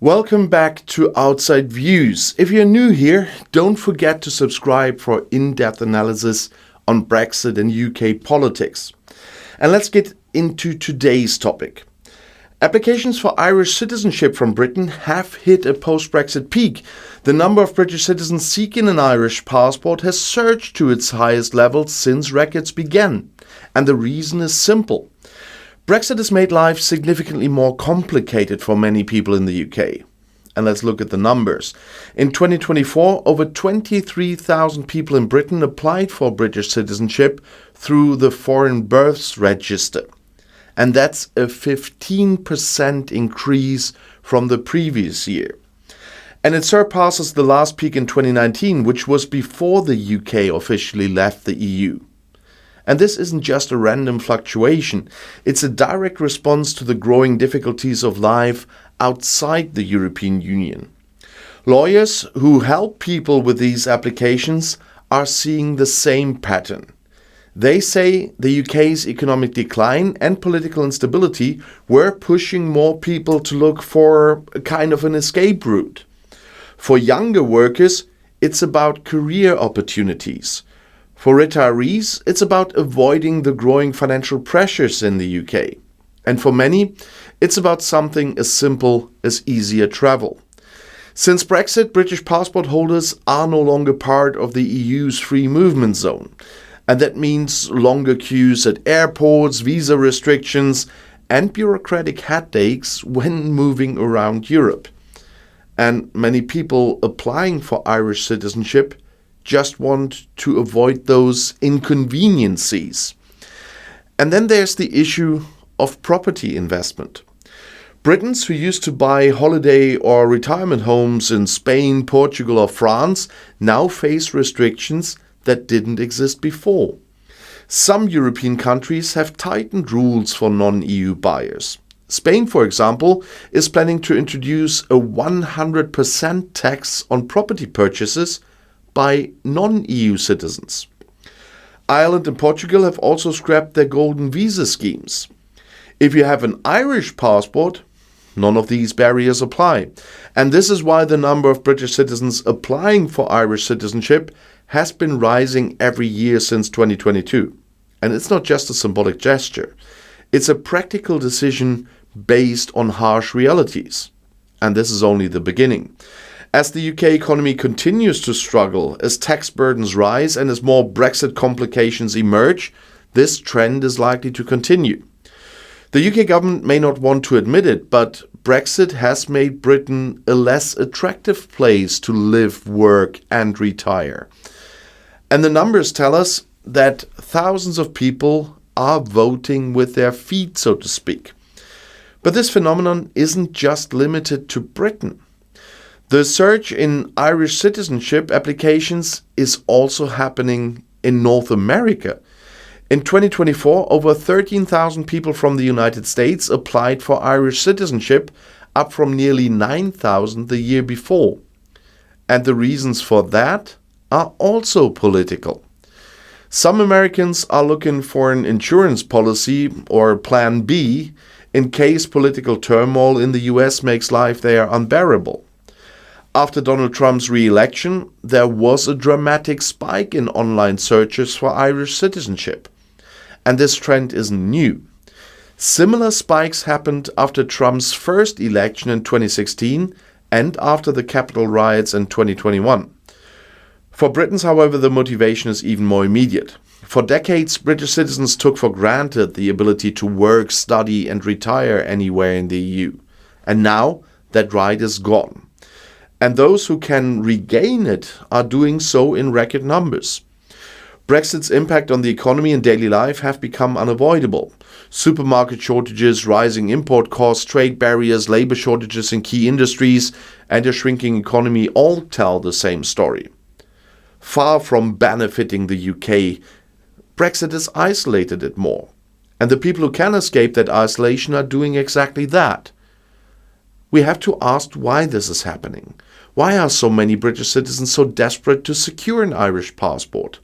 Welcome back to Outside Views. If you're new here, don't forget to subscribe for in-depth analysis on Brexit and UK politics. And let's get into today's topic. Applications for Irish citizenship from Britain have hit a post-Brexit peak. The number of British citizens seeking an Irish passport has surged to its highest level since records began. And the reason is simple. Brexit has made life significantly more complicated for many people in the UK. And let's look at the numbers. In 2024, over 23,000 people in Britain applied for British citizenship through the Foreign Births Register. And that's a 15% increase from the previous year. And it surpasses the last peak in 2019, which was before the UK officially left the EU. And this isn't just a random fluctuation, it's a direct response to the growing difficulties of life outside the European Union. Lawyers who help people with these applications are seeing the same pattern. They say the UK's economic decline and political instability were pushing more people to look for a kind of an escape route. For younger workers, it's about career opportunities. For retirees, it's about avoiding the growing financial pressures in the UK. And for many, it's about something as simple as easier travel. Since Brexit, British passport holders are no longer part of the EU's free movement zone. And that means longer queues at airports, visa restrictions, and bureaucratic headaches when moving around Europe. And many people applying for Irish citizenship just want to avoid those inconveniences. And then there's the issue of property investment. Britons who used to buy holiday or retirement homes in Spain, Portugal or France now face restrictions that didn't exist before. Some European countries have tightened rules for non-EU buyers. Spain, for example, is planning to introduce a 100% tax on property purchases by non-EU citizens. Ireland and Portugal have also scrapped their golden visa schemes. If you have an Irish passport, none of these barriers apply. And this is why the number of British citizens applying for Irish citizenship has been rising every year since 2022. And it's not just a symbolic gesture. It's a practical decision based on harsh realities. And this is only the beginning. As the UK economy continues to struggle, as tax burdens rise and as more Brexit complications emerge, this trend is likely to continue. The UK government may not want to admit it, but Brexit has made Britain a less attractive place to live, work and retire. And the numbers tell us that thousands of people are voting with their feet, so to speak. But this phenomenon isn't just limited to Britain. The surge in Irish citizenship applications is also happening in North America. In 2024, over 13,000 people from the United States applied for Irish citizenship, up from nearly 9,000 the year before. And the reasons for that are also political. Some Americans are looking for an insurance policy or Plan B in case political turmoil in the US makes life there unbearable. After Donald Trump's re-election, there was a dramatic spike in online searches for Irish citizenship. And this trend isn't new. Similar spikes happened after Trump's first election in 2016 and after the Capitol riots in 2021. For Britons, however, the motivation is even more immediate. For decades, British citizens took for granted the ability to work, study and retire anywhere in the EU. And now that right is gone. And those who can regain it are doing so in record numbers. Brexit's impact on the economy and daily life have become unavoidable. Supermarket shortages, rising import costs, trade barriers, labor shortages in key industries, and a shrinking economy all tell the same story. Far from benefiting the UK, Brexit has isolated it more. And the people who can escape that isolation are doing exactly that. We have to ask why this is happening. Why are so many British citizens so desperate to secure an Irish passport?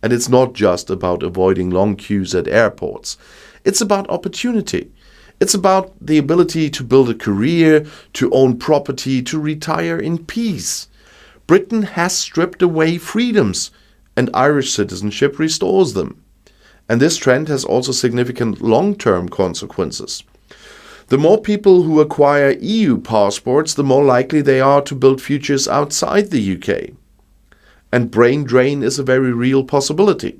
And it's not just about avoiding long queues at airports. It's about opportunity. It's about the ability to build a career, to own property, to retire in peace. Britain has stripped away freedoms, and Irish citizenship restores them. And this trend has also significant long-term consequences. The more people who acquire EU passports, the more likely they are to build futures outside the UK. And brain drain is a very real possibility.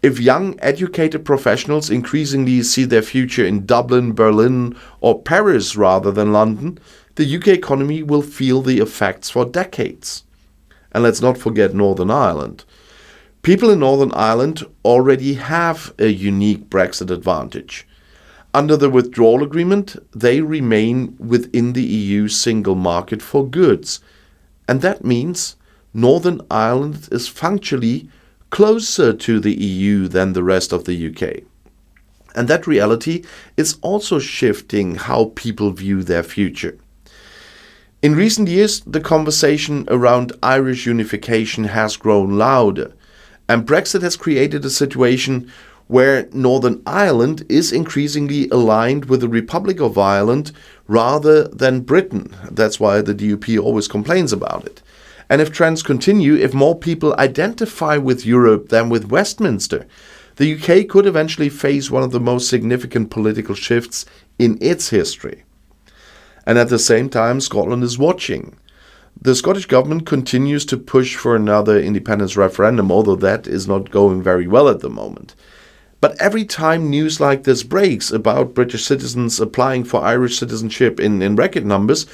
If young, educated professionals increasingly see their future in Dublin, Berlin, or Paris rather than London, the UK economy will feel the effects for decades. And let's not forget Northern Ireland. People in Northern Ireland already have a unique Brexit advantage. Under the withdrawal agreement, they remain within the EU single market for goods. And that means Northern Ireland is functionally closer to the EU than the rest of the UK. And that reality is also shifting how people view their future. In recent years, the conversation around Irish unification has grown louder, and Brexit has created a situation where Northern Ireland is increasingly aligned with the Republic of Ireland rather than Britain. That's why the DUP always complains about it. And if trends continue, if more people identify with Europe than with Westminster, the UK could eventually face one of the most significant political shifts in its history. And at the same time, Scotland is watching. The Scottish government continues to push for another independence referendum, although that is not going very well at the moment. But every time news like this breaks about British citizens applying for Irish citizenship in record numbers,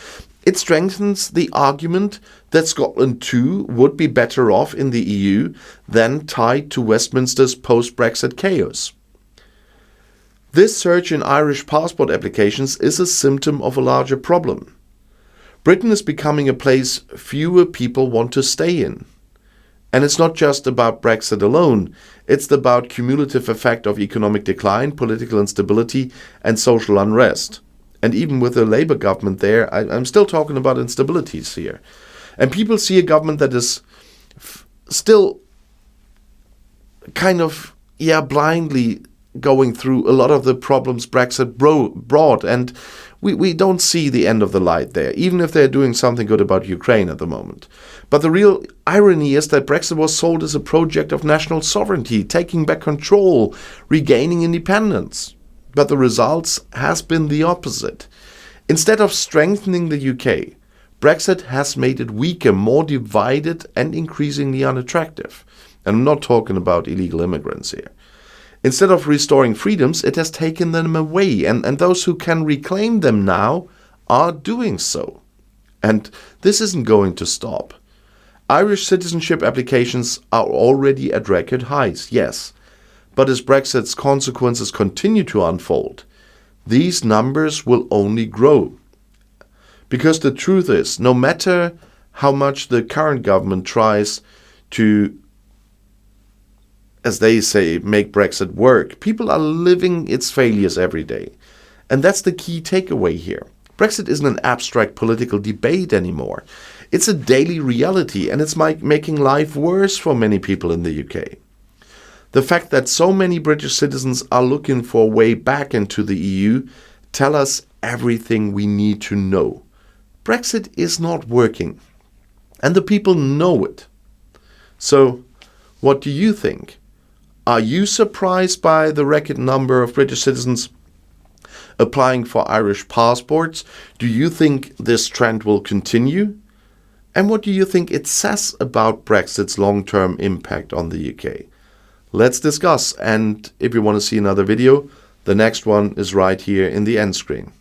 it strengthens the argument that Scotland too would be better off in the EU than tied to Westminster's post-Brexit chaos. This surge in Irish passport applications is a symptom of a larger problem. Britain is becoming a place fewer people want to stay in. And it's not just about Brexit alone, it's about cumulative effect of economic decline, political instability and social unrest. And even with a Labour government there, I'm still talking about instabilities here. And people see a government that is still kind of, blindly going through a lot of the problems Brexit brought. And we don't see the end of the light there, even if they're doing something good about Ukraine at the moment. But the real irony is that Brexit was sold as a project of national sovereignty, taking back control, regaining independence. But the results has been the opposite. Instead of strengthening the UK, Brexit has made it weaker, more divided and increasingly unattractive. And I'm not talking about illegal immigrants here. Instead of restoring freedoms, it has taken them away, and those who can reclaim them now are doing so. And this isn't going to stop. Irish citizenship applications are already at record highs, yes. But as Brexit's consequences continue to unfold, these numbers will only grow. Because the truth is, no matter how much the current government tries to, as they say, make Brexit work, people are living its failures every day. And that's the key takeaway here. Brexit isn't an abstract political debate anymore. It's a daily reality, and it's making life worse for many people in the UK. The fact that so many British citizens are looking for a way back into the EU tell us everything we need to know. Brexit is not working, and the people know it. So, what do you think? Are you surprised by the record number of British citizens applying for Irish passports? Do you think this trend will continue? And what do you think it says about Brexit's long-term impact on the UK? Let's discuss, and if you want to see another video, the next one is right here in the end screen.